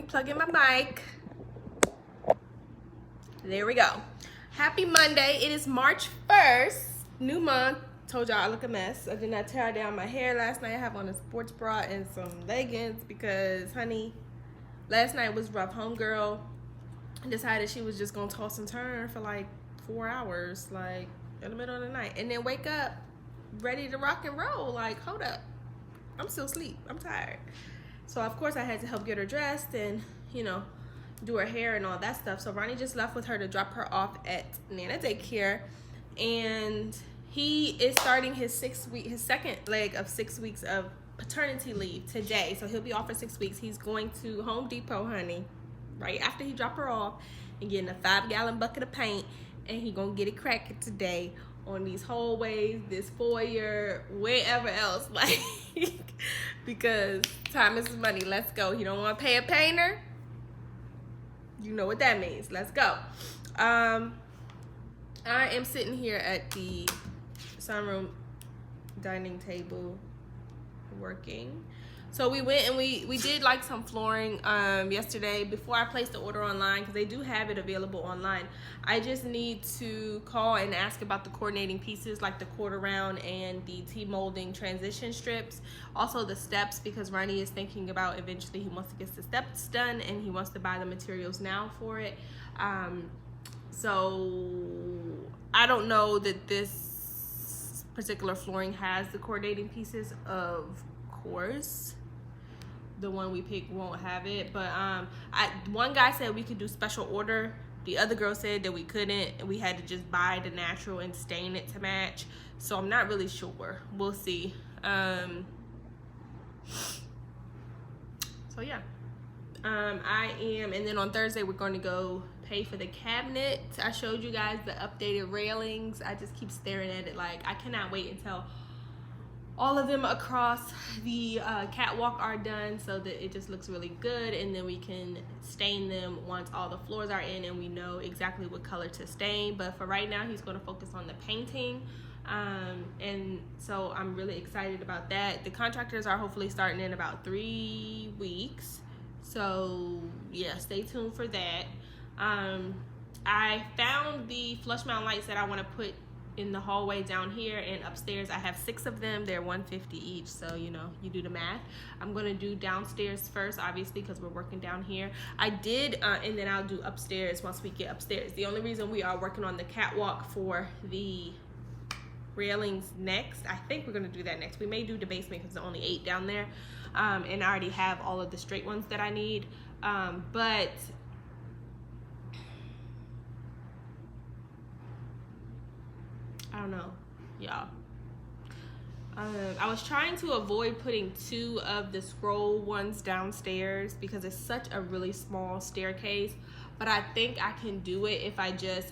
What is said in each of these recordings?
plug in my mic. There we go. Happy Monday. It is March 1st. New month. Told y'all I look a mess. I did not tear down my hair last night. I have on a sports bra and some leggings because, honey, last night was rough. Homegirl decided she was just going to toss and turn for like 4 hours, like in the middle of the night. And then wake up ready to rock and roll. Like, hold up. I'm still asleep. I'm tired. So, of course, I had to help get her dressed and, you know, do her hair and all that stuff. So Ronnie just left with her to drop her off at Nana Daycare, and he is starting his second leg of 6 weeks of paternity leave today. So he'll be off for 6 weeks. He's going to Home Depot, honey, right after he drop her off, and getting a 5-gallon bucket of paint, and he gonna get it cracking today on these hallways, this foyer, wherever else, like, because time is money. Let's go. You don't want to pay a painter? You know what that means. Let's go. I am sitting here at the sunroom dining table working. So we went and we did like some flooring yesterday before I placed the order online, because they do have it available online. I just need to call and ask about the coordinating pieces, like the quarter round and the T-molding transition strips. Also the steps, because Ronnie is thinking about eventually he wants to get the steps done and he wants to buy the materials now for it. So I don't know that this particular flooring has the coordinating pieces, of course. The one we picked won't have it, but one guy said we could do special order. The other girl said that we couldn't, and we had to just buy the natural and stain it to match. So I'm not really sure. We'll see. So yeah, I am, and then on Thursday we're going to go pay for the cabinet. I showed you guys the updated railings. I just keep staring at it like I cannot wait until all of them across the catwalk are done, so that it just looks really good, and then we can stain them once all the floors are in and we know exactly what color to stain. But for right now, he's going to focus on the painting, and so I'm really excited about that. The contractors are hopefully starting in about 3 weeks, so yeah, stay tuned for that. I found the flush mount lights that I want to put in the hallway down here and upstairs. I have 6 of them. They're $150 each, so you know, you do the math. I'm gonna do downstairs first, obviously, because we're working down here. I did and then I'll do upstairs once we get upstairs. The only reason we are working on the catwalk for the railings next, I think we're gonna do that next. We may do the basement because there's only 8 down there, and I already have all of the straight ones that I need, but I don't know, y'all. I was trying to avoid putting 2 of the scroll ones downstairs because it's such a really small staircase, but I think I can do it if I just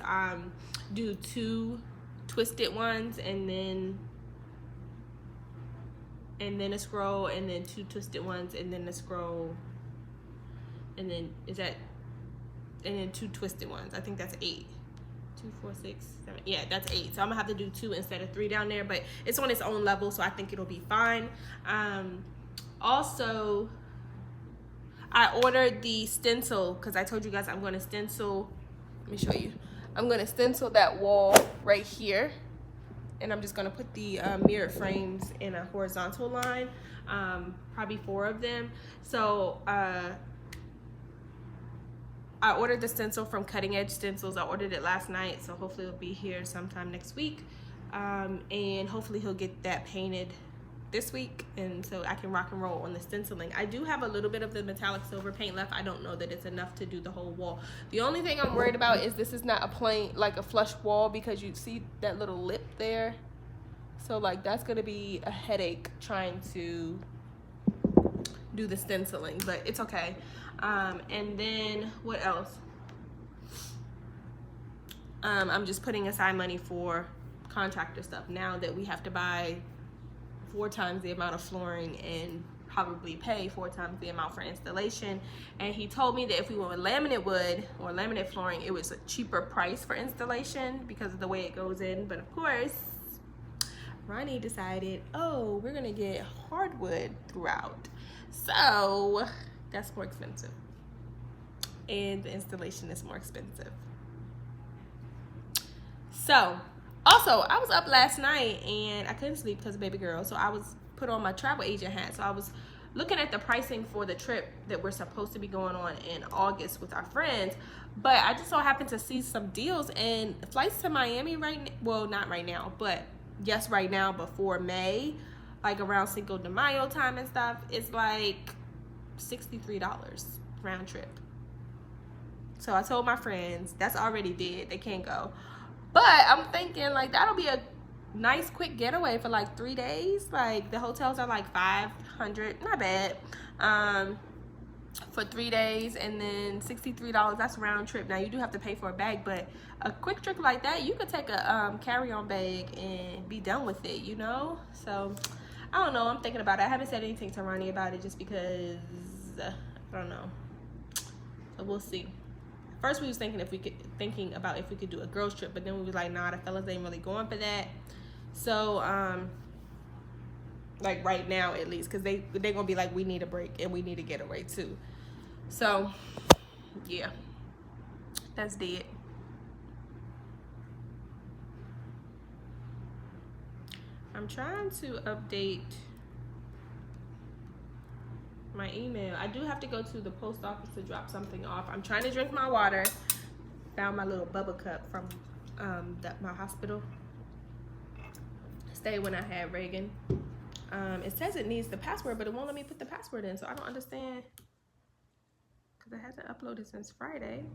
do 2 twisted ones and then a scroll, and then 2 twisted ones and then a scroll, and then and then 2 twisted ones. I think that's 8. 2, 4, 6, 7. Yeah, that's 8. So I'm gonna have to do 2 instead of 3 down there, but it's on its own level, so I think it'll be fine. Also, I ordered the stencil because I told you guys I'm gonna stencil. Let me show you. I'm gonna stencil that wall right here, and I'm just gonna put the mirror frames in a horizontal line, probably 4 of them. So I ordered the stencil from Cutting Edge Stencils. I ordered it last night, so hopefully it'll be here sometime next week. And hopefully he'll get that painted this week, and so I can rock and roll on the stenciling. I do have a little bit of the metallic silver paint left. I don't know that it's enough to do the whole wall. The only thing I'm worried about is this is not a plain, like a flush wall, because you see that little lip there. So like that's gonna be a headache trying to do the stenciling, but it's okay. And then what else? I'm just putting aside money for contractor stuff now that we have to buy 4 times the amount of flooring and probably pay 4 times the amount for installation. And he told me that if we went with laminate wood or laminate flooring, it was a cheaper price for installation because of the way it goes in. But of course, Ronnie decided, oh, we're gonna get hardwood throughout, so that's more expensive. and the installation is more expensive. So, also, I was up last night and I couldn't sleep because of baby girl. So I was put on my travel agent hat. So I was looking at the pricing for the trip that we're supposed to be going on in August with our friends. But I just so happened to see some deals, and flights to Miami well, not right now, but yes, right now before May, like around Cinco de Mayo time and stuff, it's like $63 round trip. So I told my friends that's already dead. They can't go. But I'm thinking like that'll be a nice quick getaway for like 3 days. Like the hotels are like $500, not bad, for 3 days, and then $63. That's round trip. Now you do have to pay for a bag, but a quick trip like that, you could take a carry-on bag and be done with it, you know. So I don't know. I'm thinking about it. I haven't said anything to Ronnie about it just because I don't know. So we'll see. First we was thinking about if we could do a girls trip, but then we was like, nah, the fellas ain't really going for that. So like right now at least, because they're gonna be like, we need a break and we need to get away too. So yeah, that's dead. I'm trying to update my email. I do have to go to the post office to drop something off. I'm trying to drink my water. Found my little bubble cup from my hospital stay when I had Reagan. It says it needs the password, but it won't let me put the password in, so I don't understand, because it hasn't uploaded since Friday.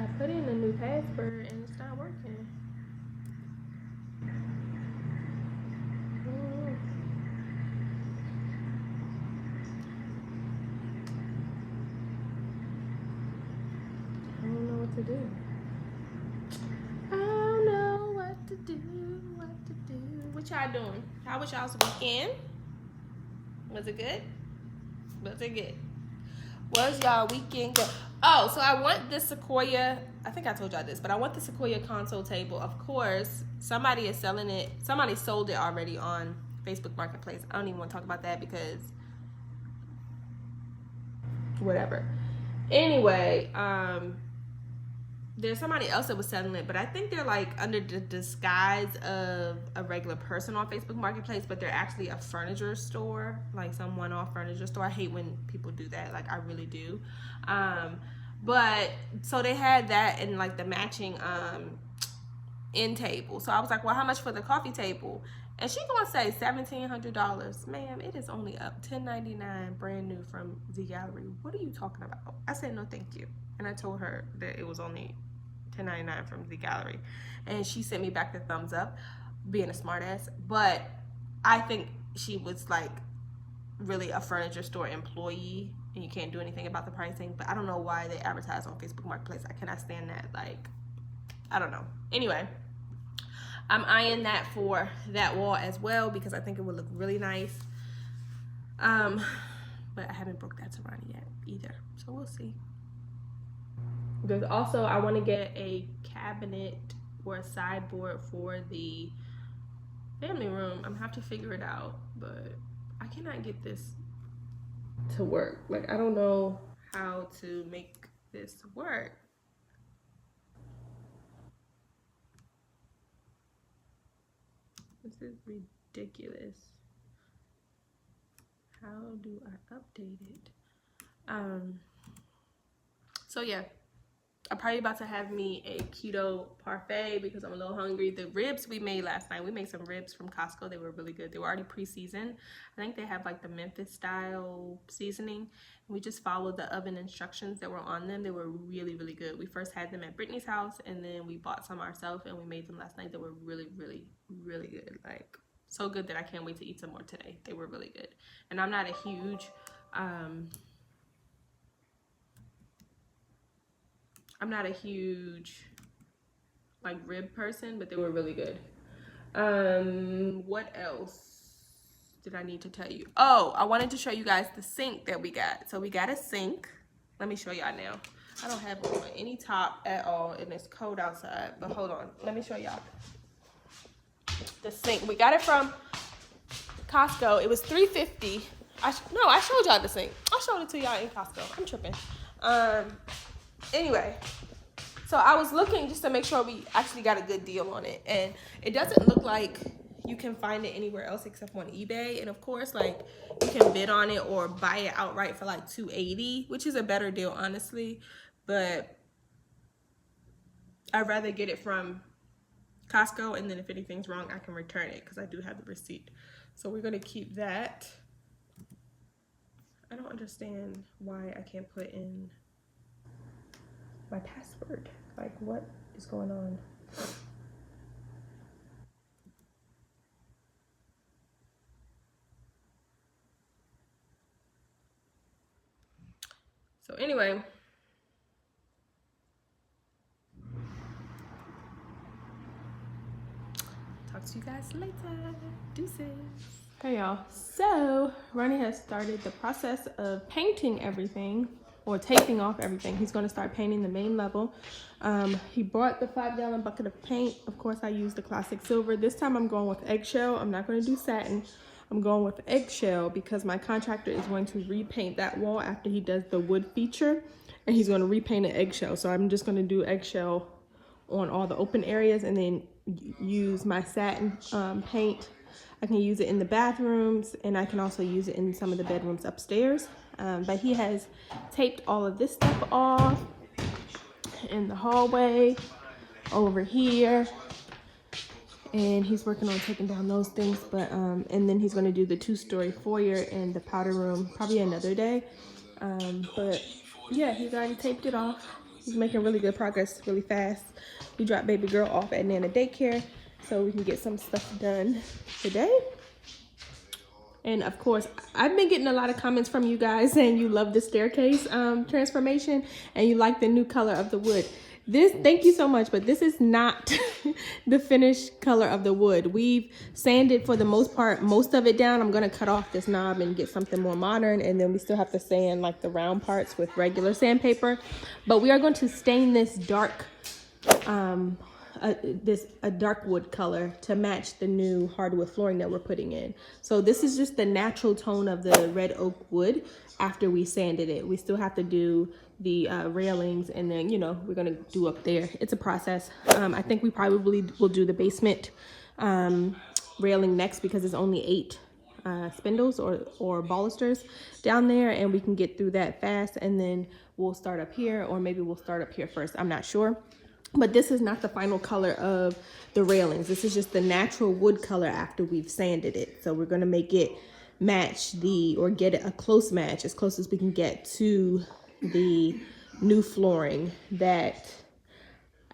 I put in a new password and it's not working. To do. I don't know what to do. What y'all doing? How was y'all's weekend? Was it good? Was y'all weekend good? Oh, so I want this Sequoia. I think I told y'all this, but I want the Sequoia console table. Of course, somebody is selling it. Somebody sold it already on Facebook Marketplace. I don't even want to talk about that because whatever. Anyway, there's somebody else that was selling it, but I think they're like under the disguise of a regular person on Facebook Marketplace, but they're actually a furniture store, like some one-off furniture store. I hate when people do that, like I really do. But so they had that and like the matching end table. So I was like, well, how much for the coffee table? And she gonna say $1,700. Ma'am, it is only up $10.99 brand new from Z Gallery. What are you talking about? I said no thank you. And I told her that it was only $10.99 from Z Gallery. And she sent me back the thumbs up, being a smart ass. But I think she was like really a furniture store employee and you can't do anything about the pricing. But I don't know why they advertise on Facebook Marketplace. I cannot stand that. Like, I don't know. Anyway, I'm eyeing that for that wall as well because I think it would look really nice. But I haven't booked that to Ronnie yet either. So we'll see. Because also I want to get a cabinet or a sideboard for the family room. I'm gonna have to figure it out, but I cannot get this to work. Like, I don't know how to make this work. This is ridiculous. How do I update it? So yeah, I'm probably about to have me a keto parfait because I'm a little hungry. The ribs we made last night, we made some ribs from Costco. They were really good. They were already pre-seasoned. I think they have like the Memphis style seasoning. We just followed the oven instructions that were on them. They were really, really good. We first had them at Brittany's house and then we bought some ourselves and we made them last night. They were really, really, really good. Like, so good that I can't wait to eat some more today. They were really good. And I'm not a huge like rib person, but they were really good. What else did I need to tell you? Oh, I wanted to show you guys the sink that we got. So we got a sink. Let me show y'all now. I don't have on any top at all and it's cold outside, but hold on. Let me show y'all the sink. We got it from Costco. It was $3.50 No, I showed y'all the sink. I showed it to y'all in Costco. I'm tripping. Anyway, so I was looking just to make sure we actually got a good deal on it, and it doesn't look like you can find it anywhere else except on eBay. And of course, like, you can bid on it or buy it outright for like $280, which is a better deal, honestly. But I'd rather get it from Costco, and then if anything's wrong, I can return it because I do have the receipt. So we're gonna keep that. I don't understand why I can't put in my password. Like, what is going on? So anyway, talk to you guys later. Deuces. Hey y'all, so Ronnie has started the process of painting everything, or taping off everything. He's going to start painting the main level. He bought the 5-gallon bucket of paint. Of course, I used the classic silver. This time I'm going with eggshell. I'm not going to do satin. I'm going with eggshell because my contractor is going to repaint that wall after he does the wood feature, and he's going to repaint it eggshell. So I'm just going to do eggshell on all the open areas, and then use my satin paint. I can use it in the bathrooms, and I can also use it in some of the bedrooms upstairs. But he has taped all of this stuff off in the hallway over here, and he's working on taking down those things. But and then he's going to do the 2-story foyer in the powder room probably another day. But yeah, he's already taped it off. He's making really good progress, really fast. We dropped baby girl off at Nana daycare so we can get some stuff done today. And of course, I've been getting a lot of comments from you guys saying you love the staircase transformation and you like the new color of the wood. Thank you so much, but this is not the finished color of the wood. We've sanded for the most part, most of it down. I'm gonna cut off this knob and get something more modern, and then we still have to sand like the round parts with regular sandpaper. But we are going to stain this dark a dark wood color to match the new hardwood flooring that we're putting in. So this is just the natural tone of the red oak wood after we sanded it. We still have to do the railings, and then, you know, we're gonna do up there. It's a process. I think we probably will do the basement railing next because it's only 8 spindles or balusters down there, and we can get through that fast, and then we'll start up here, or maybe we'll start up here first. I'm not sure. But this is not the final color of the railings. This is just the natural wood color after we've sanded it. So we're gonna make it match or get it a close match, as close as we can get to the new flooring that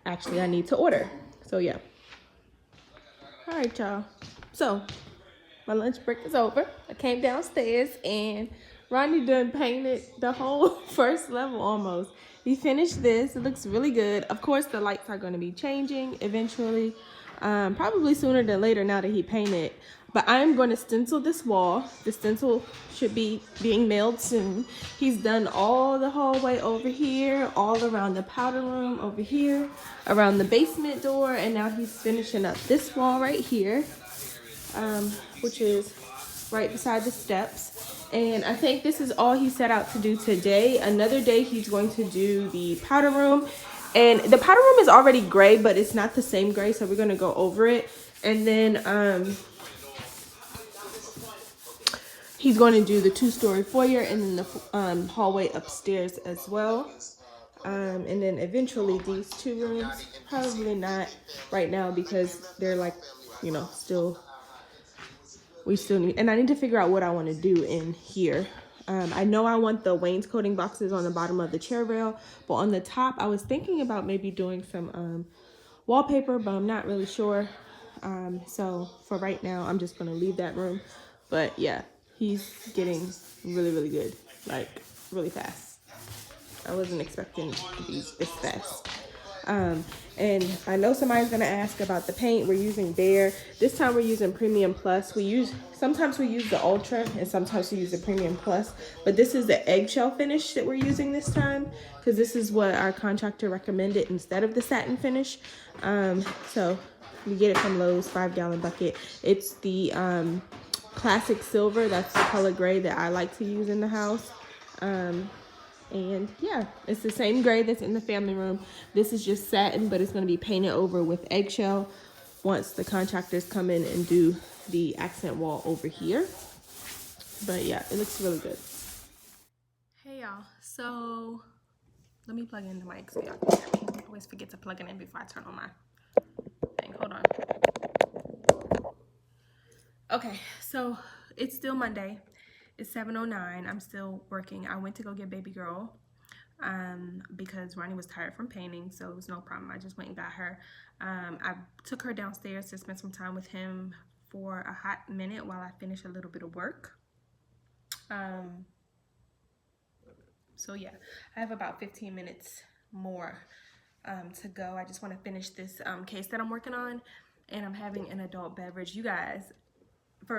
actually I need to order. So yeah. All right, y'all. So my lunch break is over. I came downstairs and Ronnie done painted the whole first level almost. He finished this. It looks really good. Of course, the lights are going to be changing eventually, probably sooner than later now that he painted. But I'm going to stencil this wall. The stencil should be being mailed soon. He's done all the hallway over here, all around the powder room over here, around the basement door, and now he's finishing up this wall right here, which is right beside the steps. And I think this is all he set out to do today. Another day he's going to do the powder room, and the powder room is already gray, but it's not the same gray, so we're going to go over it. And then he's going to do the 2-story foyer, and then the hallway upstairs as well. And then eventually these 2 rooms, probably not right now because they're like, you know, we still need, and I need to figure out what I want to do in here. I know I want the wainscoting boxes on the bottom of the chair rail, but on the top, I was thinking about maybe doing some wallpaper, but I'm not really sure. So for right now, I'm just going to leave that room. But yeah, he's getting really, really good, like really fast. I wasn't expecting it to be this fast. And I know somebody's gonna ask about the paint. We're using Behr. This time we're using Premium Plus. Sometimes we use the Ultra, and sometimes we use the Premium Plus. But this is the eggshell finish that we're using this time, because this is what our contractor recommended instead of the satin finish. So we get it from Lowe's, 5-gallon bucket. It's the classic silver. That's the color gray that I like to use in the house. And yeah, it's the same gray that's in the family room. This is just satin, but it's going to be painted over with eggshell once the contractors come in and do the accent wall over here. But yeah, it looks really good. Hey y'all, so let me plug in the mic so y'all can hear me. I always forget to plug it in before I turn on my thing. Hold on. Okay, so it's still Monday. It's 7:09. I'm still working. I went to go get baby girl because Ronnie was tired from painting, so it was no problem. I just went and got her. I took her downstairs to spend some time with him for a hot minute while I finish a little bit of work. So yeah, I have about 15 minutes more to go. I just want to finish this case that I'm working on, and I'm having an adult beverage. You guys,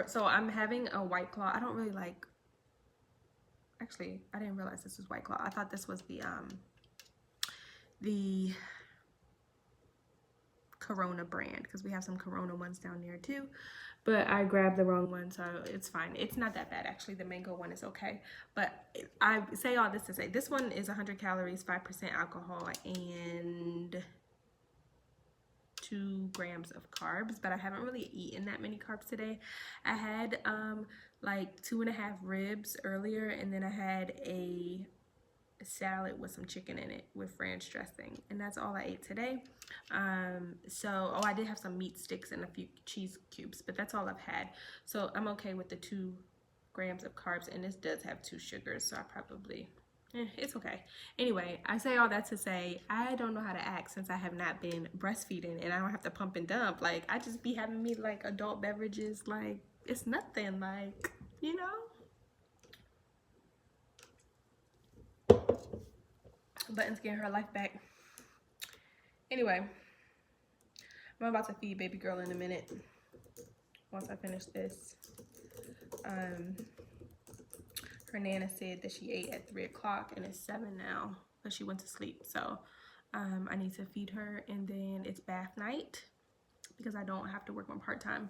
so I'm having a White Claw. I don't really like, actually, I didn't realize this was White Claw. I thought this was the Corona brand, because we have some Corona ones down there too, but I grabbed the wrong one, so it's fine. It's not that bad, actually. The mango one is okay, but I say all this to say this one is 100 calories, 5% alcohol, and 2 grams of carbs, but I haven't really eaten that many carbs today. I had like 2.5 ribs earlier, and then I had a salad with some chicken in it with ranch dressing, and that's all I ate today. So I did have some meat sticks and a few cheese cubes, but that's all I've had, so I'm okay with the 2 grams of carbs, and this does have 2 sugars, so I probably it's okay. Anyway, I say all that to say I don't know how to act since I have not been breastfeeding, and I don't have to pump and dump. Like, I just be having me like adult beverages, like it's nothing, like, you know. Button's getting her life back. Anyway, I'm about to feed baby girl in a minute once I finish this. Her Nana said that she ate at 3 o'clock, and it's 7 now, but she went to sleep. So I need to feed her, and then it's bath night because I don't have to work my part-time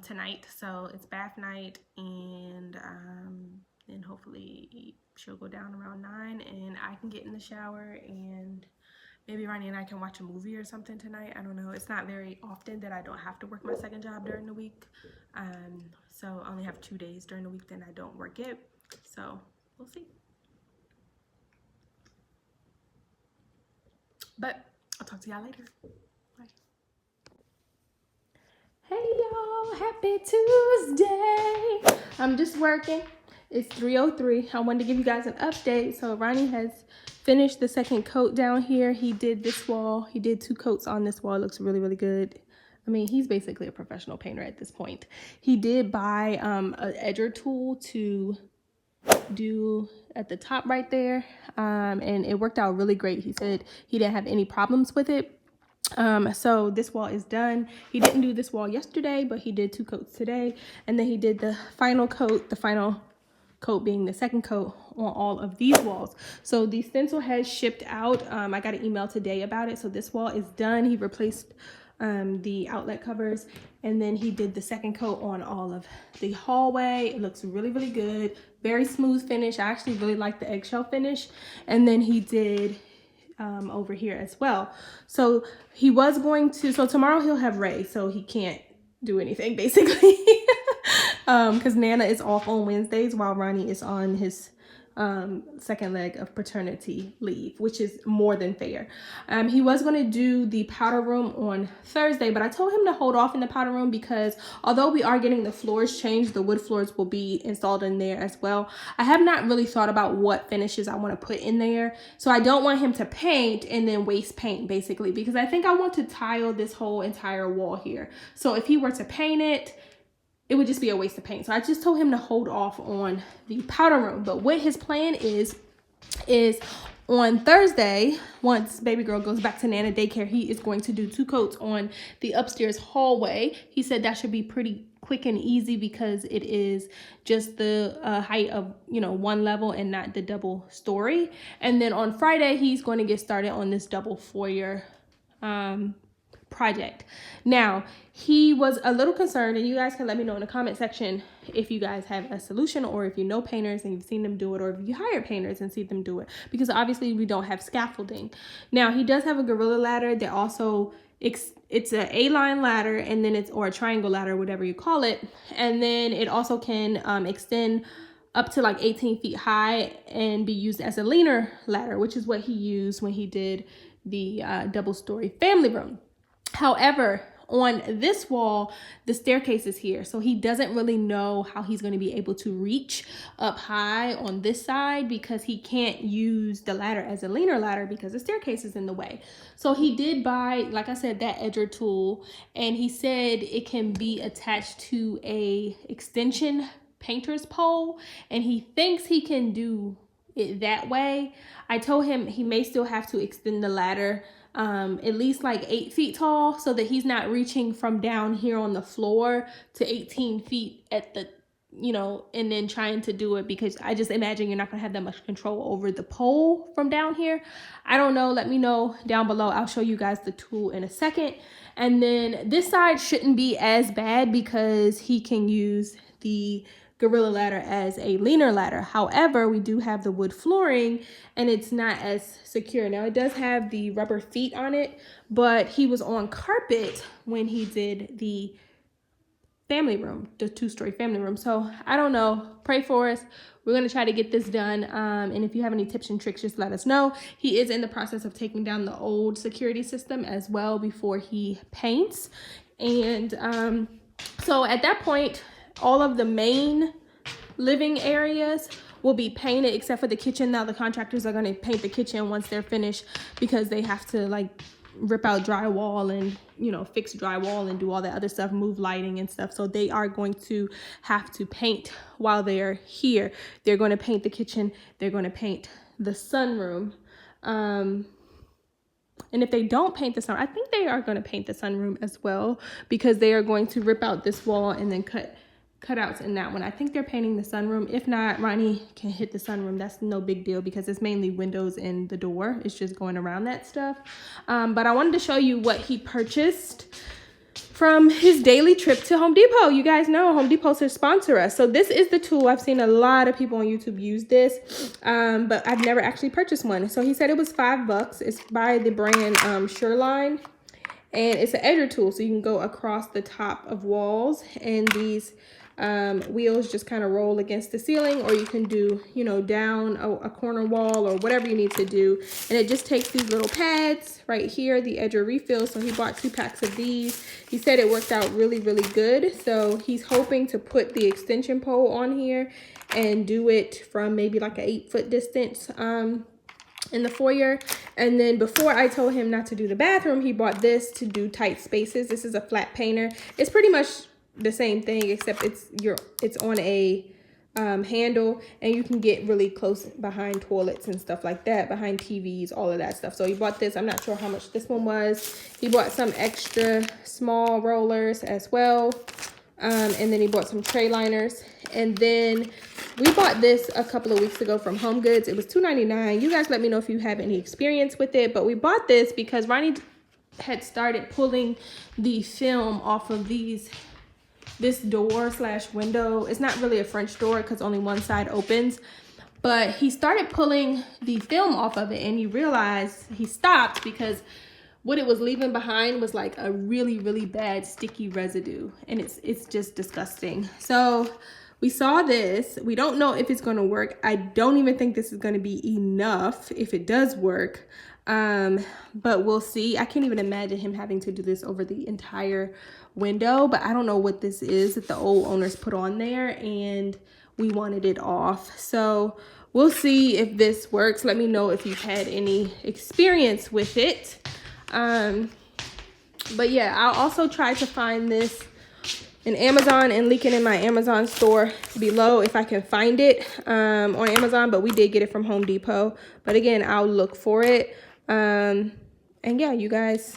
tonight. So it's bath night, and then hopefully she'll go down around 9, and I can get in the shower, and maybe Ronnie and I can watch a movie or something tonight. I don't know. It's not very often that I don't have to work my second job during the week. So I only have 2 days during the week that I don't work it. So we'll see. But I'll talk to y'all later. Bye. Hey y'all, happy Tuesday. I'm just working. It's 3:03. I wanted to give you guys an update. So Ronnie has finished the second coat down here. He did this wall. He did 2 coats on this wall. It looks really, really good. I mean, he's basically a professional painter at this point. He did buy an edger tool to do at the top right there, and it worked out really great. He said he didn't have any problems with it. So this wall is done. He didn't do this wall yesterday, but he did 2 coats today, and then he did the final coat, being the second coat on all of these walls. So the stencil has shipped out. I got an email today about it. So this wall is done. He replaced the outlet covers, and then he did the second coat on all of the hallway. It looks really, really good. Very smooth finish. I actually really like the eggshell finish. And then he did over here as well. So he was going to, so tomorrow he'll have Ray, so he can't do anything basically. Because Nana is off on Wednesdays while Ronnie is on his second leg of paternity leave, which is more than fair. He was going to do the powder room on Thursday, but I told him to hold off in the powder room because although we are getting the floors changed, the wood floors will be installed in there as well. I have not really thought about what finishes I want to put in there, so I don't want him to paint and then waste paint basically, because I think I want to tile this whole entire wall here. So if he were to paint it, it would just be a waste of paint. So I just told him to hold off on the powder room. But what his plan is on Thursday, once baby girl goes back to Nana daycare, he is going to do 2 coats on the upstairs hallway. He said that should be pretty quick and easy because it is just the height of, 1 level and not the double story. And then on Friday, he's going to get started on this double foyer project. Now, he was a little concerned, and you guys can let me know in the comment section if you guys have a solution, or if you know painters and you've seen them do it, or if you hire painters and see them do it, because obviously we don't have scaffolding. Now, he does have a gorilla ladder that also, it's an A-line ladder, and then or a triangle ladder, whatever you call it, and then it also can extend up to like 18 feet high and be used as a leaner ladder, which is what he used when he did the double-story family room. However, on this wall, the staircase is here, so he doesn't really know how he's going to be able to reach up high on this side, because he can't use the ladder as a leaner ladder because the staircase is in the way. So he did buy, like I said, that edger tool, and he said it can be attached to a extension painter's pole, and he thinks he can do it that way. I told him he may still have to extend the ladder at least like 8 feet tall, so that he's not reaching from down here on the floor to 18 feet at the, you know, and then trying to do it, because I just imagine you're not gonna have that much control over the pole from down here. I don't know, let me know down below. I'll show you guys the tool in a second. And then this side shouldn't be as bad because he can use the gorilla ladder as a leaner ladder. However, we do have the wood flooring and it's not as secure. Now, it does have the rubber feet on it, but he was on carpet when he did the family room, the 2-story family room. So I don't know, pray for us. We're going to try to get this done. And if you have any tips and tricks, just let us know. He is in the process of taking down the old security system as well before he paints. And so at that point, all of the main living areas will be painted except for the kitchen. Now the contractors are going to paint the kitchen once they're finished, because they have to like rip out drywall and, you know, fix drywall and do all that other stuff, move lighting and stuff. So they are going to have to paint while they're here. They're going to paint the kitchen. They're going to paint the sunroom. And if they don't paint the sunroom, I think they are going to paint the sunroom as well, because they are going to rip out this wall and then cutouts in that one. I think they're painting the sunroom. If not, Ronnie can hit the sunroom. That's no big deal because it's mainly windows and the door. It's just going around that stuff. But I wanted to show you what he purchased from his daily trip to Home Depot. You guys know Home Depot should sponsor us. So this is the tool. I've seen a lot of people on YouTube use this, but I've never actually purchased one. So he said it was $5. It's by the brand Shoreline, and it's an edger tool. So you can go across the top of walls, and these wheels just kind of roll against the ceiling, or you can do, you know, down a corner wall or whatever you need to do. And it just takes these little pads right here, the edger refill. So he bought 2 packs of these. He said it worked out really, really good. So he's hoping to put the extension pole on here and do it from maybe like an 8-foot distance in the foyer. And then before, I told him not to do the bathroom, he bought this to do tight spaces. This is a flat painter. It's pretty much the same thing, except it's on a handle, and you can get really close behind toilets and stuff like that, behind TVs, all of that stuff. So he bought this. I'm not sure how much this one was. He bought some extra small rollers as well, and then he bought some tray liners. And then we bought this a couple of weeks ago from Home Goods. It was $2.99. You guys let me know if you have any experience with it, but we bought this because Ronnie had started pulling the film off of this door slash window. It's not really a French door because only one side opens, but he started pulling the film off of it, and he realized, he stopped because what it was leaving behind was like a really, really bad sticky residue, and it's just disgusting. So we saw this. We don't know if it's going to work. I don't even think this is going to be enough if it does work, but we'll see. I can't even imagine him having to do this over the entire window, but I don't know what this is that the old owners put on there, and we wanted it off. So we'll see if this works. Let me know if you've had any experience with it. But yeah, I'll also try to find this in Amazon and link it in my Amazon store below if I can find it on Amazon, but we did get it from Home Depot. But again, I'll look for it. And yeah, you guys,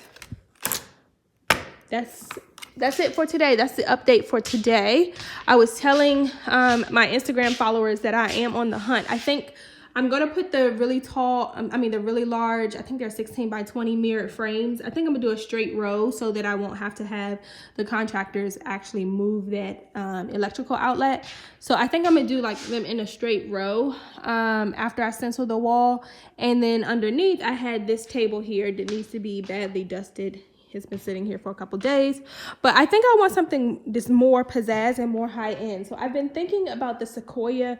that's it for today. That's the update for today. I was telling my Instagram followers that I am on the hunt. I think I'm going to put the really tall, the really large, I think they're 16 by 20 mirrored frames. I think I'm going to do a straight row so that I won't have to have the contractors actually move that electrical outlet. So I think I'm going to do like them in a straight row after I stencil the wall. And then underneath, I had this table here that needs to be badly dusted. It's been sitting here for a couple days, but I think I want something that's more pizzazz and more high end. So I've been thinking about the Sequoia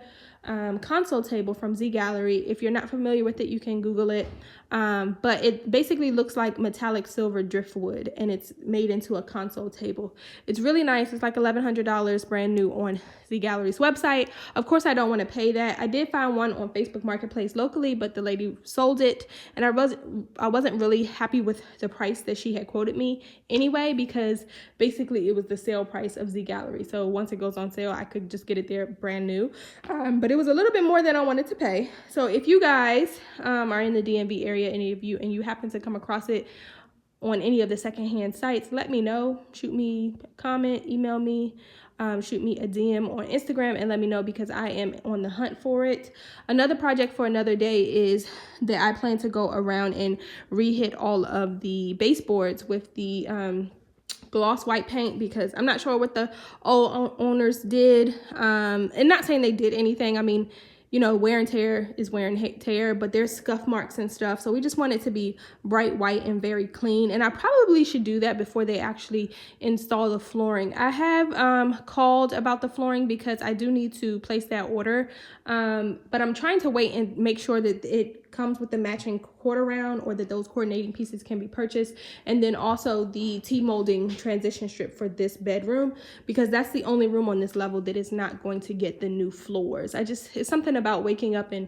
console table from Z Gallery. If you're not familiar with it, you can Google it. But it basically looks like metallic silver driftwood, and it's made into a console table. It's really nice. It's like $1,100 brand new on Z Gallery's website. Of course, I don't want to pay that. I did find one on Facebook Marketplace locally, but the lady sold it, and I wasn't really happy with the price that she had quoted me anyway, because basically it was the sale price of Z Gallery. So once it goes on sale, I could just get it there brand new. But it was a little bit more than I wanted to pay. So if you guys are in the DMV area, any of you, and you happen to come across it on any of the secondhand sites, let me know. Shoot me a comment, email me, shoot me a DM on Instagram and let me know, because I am on the hunt for it. Another project for another day is that I plan to go around and re-hit all of the baseboards with the gloss white paint, because I'm not sure what the old owners did. And not saying they did anything. I mean, you know, wear and tear is wear and tear, but there's scuff marks and stuff. So we just want it to be bright white and very clean. And I probably should do that before they actually install the flooring. I have called about the flooring because I do need to place that order. But I'm trying to wait and make sure that it comes with the matching quarter round, or that those coordinating pieces can be purchased. And then also the T-molding transition strip for this bedroom, because that's the only room on this level that is not going to get the new floors. It's something about waking up and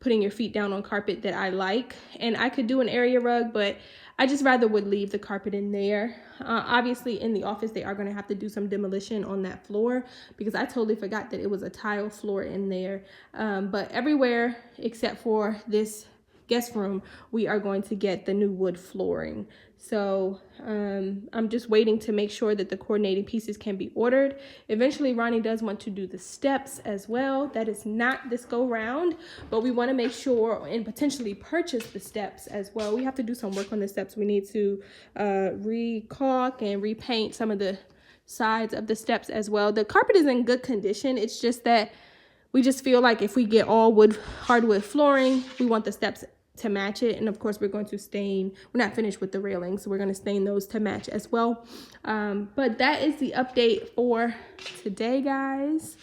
putting your feet down on carpet that I like. And I could do an area rug, but I just rather would leave the carpet in there. Obviously in the office, they are going to have to do some demolition on that floor, because I totally forgot that it was a tile floor in there. But everywhere except for this guest room, we are going to get the new wood flooring. So I'm just waiting to make sure that the coordinating pieces can be ordered. Eventually, Ronnie does want to do the steps as well. That is not this go round, but we want to make sure and potentially purchase the steps as well. We have to do some work on the steps. We need to re-caulk and repaint some of the sides of the steps as well. The carpet is in good condition. It's just that we just feel like if we get all wood, hardwood flooring, we want the steps to match it. And of course, we're going to stain. We're not finished with the railings, so we're going to stain those to match as well. But that is the update for today, guys.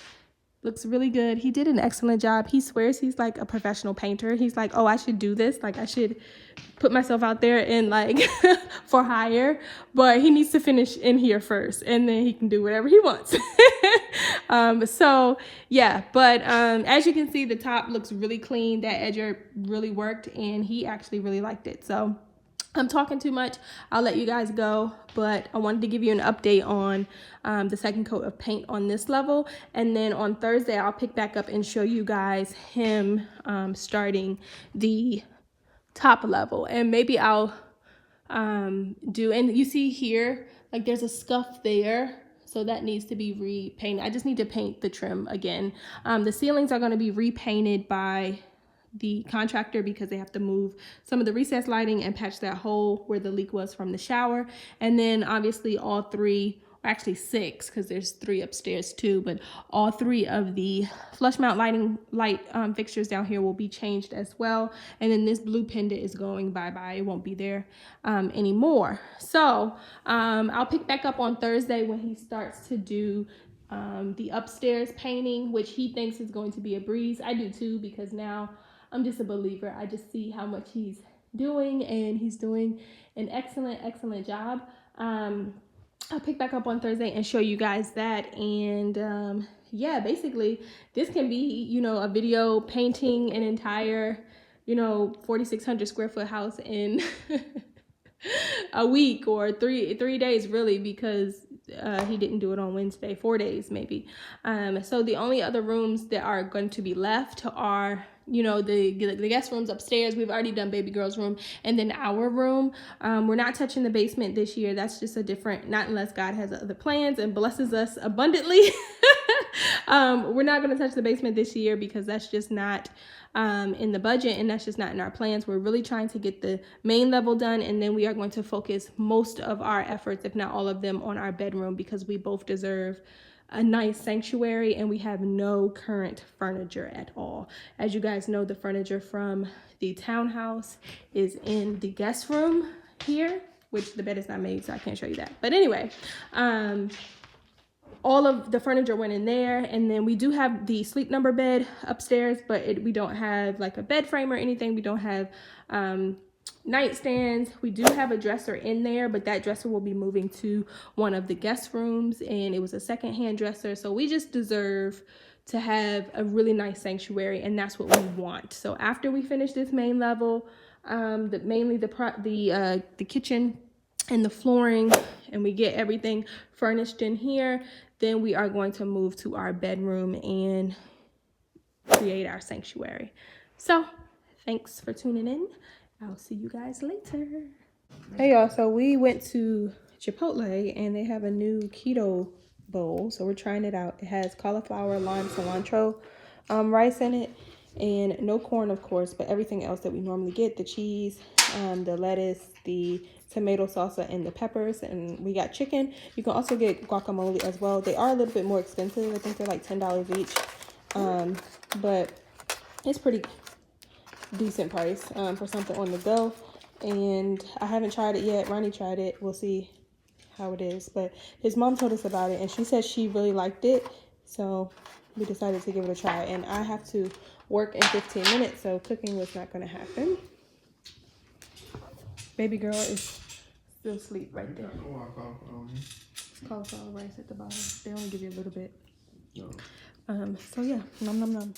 Looks really good. He did an excellent job. He swears he's like a professional painter. He's like, oh, I should do this. Like, I should put myself out there and like for hire, but he needs to finish in here first, and then he can do whatever he wants. So yeah, but as you can see, the top looks really clean. That edger really worked, and he actually really liked it. So I'm talking too much. I'll let you guys go, but I wanted to give you an update on the second coat of paint on this level. And then on Thursday, I'll pick back up and show you guys him starting the top level. And maybe I'll do, and you see here, like there's a scuff there. So that needs to be repainted. I just need to paint the trim again. The ceilings are going to be repainted by the contractor, because they have to move some of the recessed lighting and patch that hole where the leak was from the shower. And then obviously all three, or actually six, because there's 3 upstairs too, but all 3 of the flush mount light fixtures down here will be changed as well. And then this blue pendant is going bye-bye. It won't be there anymore. So I'll pick back up on Thursday when he starts to do the upstairs painting, which he thinks is going to be a breeze. I do too, because now I'm just a believer. I just see how much he's doing, and he's doing an excellent job. I'll pick back up on Thursday and show you guys that. And yeah, basically this can be, you know, a video painting an entire, you know, 4,600 square foot house in a week, or three days really, because he didn't do it on Wednesday. 4 days maybe. So the only other rooms that are going to be left are, you know, the guest rooms upstairs. We've already done baby girl's room, and then our room. We're not touching the basement this year. That's just a different, not unless God has other plans and blesses us abundantly. We're not going to touch the basement this year because that's just not in the budget, and that's just not in our plans. We're really trying to get the main level done, and then we are going to focus most of our efforts, if not all of them, on our bedroom, because we both deserve a nice sanctuary and we have no current furniture at all. As you guys know, the furniture from the townhouse is in the guest room here, which the bed is not made, so I can't show you that. But anyway, all of the furniture went in there, and then we do have the sleep number bed upstairs, but we don't have like a bed frame or anything. We don't have nightstands. We do have a dresser in there, but that dresser will be moving to one of the guest rooms, and it was a secondhand dresser. So we just deserve to have a really nice sanctuary, and that's what we want. So after we finish this main level, mainly the kitchen and the flooring, and we get everything furnished in here, then we are going to move to our bedroom and create our sanctuary. So thanks for tuning in. I'll see you guys later. Hey y'all, so we went to Chipotle and they have a new keto bowl, so we're trying it out. It has cauliflower, lime, cilantro rice in it, and no corn, of course, but everything else that we normally get: the cheese, the lettuce, the tomato salsa, and the peppers. And we got chicken. You can also get guacamole as well. They are a little bit more expensive. I think they're like $10 each, but it's pretty decent price for something on the go. And I haven't tried it yet. Ronnie tried it. We'll see how it is, but his mom told us about it and she said she really liked it, so we decided to give it a try. And I have to work in 15 minutes, so cooking was not going to happen. Baby girl is still asleep right there. Cauliflower rice at the bottom. They only give you a little bit. So yeah, nom nom nom.